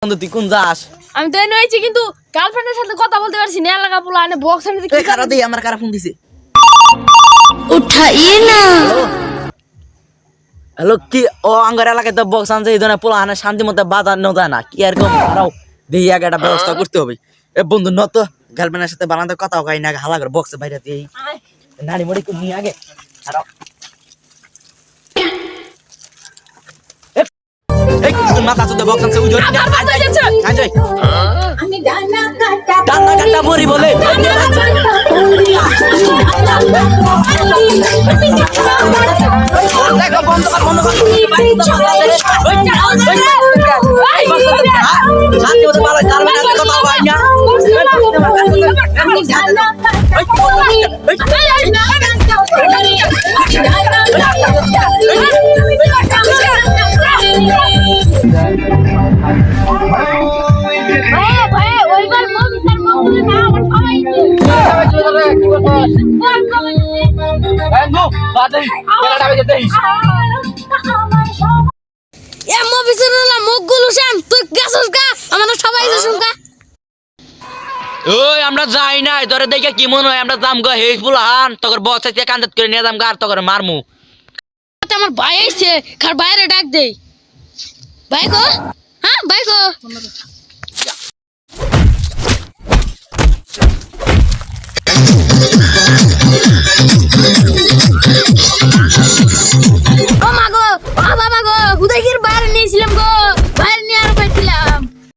বন্ধু তুই কোন যাস? আমি তো এনে হয়েছি কিন্তু গার্লফ্রেন্ডের সাথে কথা বলতে পারছি না। এলাকা পোলা এনে বক্স এনে এই খারাপ দেই আমার কারা ফোন দিছে। উঠাইয়ে না। হ্যালো কি ও আঙ্গার এলাকায় তো বক্স আনছে এই ধরনের পোলা হানে শান্তি মতো বাজানো যায় না কি আর কম দাঁড়াও দেখি আগে একটা ব্যবস্থা করতে হবে। এ বন্ধু নত গার্লফ্রেন্ডের সাথে বানাতে কথা কই না হালা করে বক্সে বাইরে দিয়ে নারী মরি কোন নিয়ে আগে দাঁড়াও। এই তুই মাথা চুদে বক্স আনছে উজোর না আজ যাই আমি ডানা কাটা বড়ি বলে দেখো বন্ধ কর শান্তি মতো ভালো গার্লফ্রেন্ড আছে কথা হয় না ওই আমরা যাই না ধরে দেখে কি মনে হয় আমরা যাম গো হেসবুল হান তোর বস থেকে কান্দাত করে নিয়ে যাম গা আর তোর মারমু। আমার ভাই আইছে, কার বাইরে ডাক দেই। ভাই গো, হ্যাঁ ভাই গো।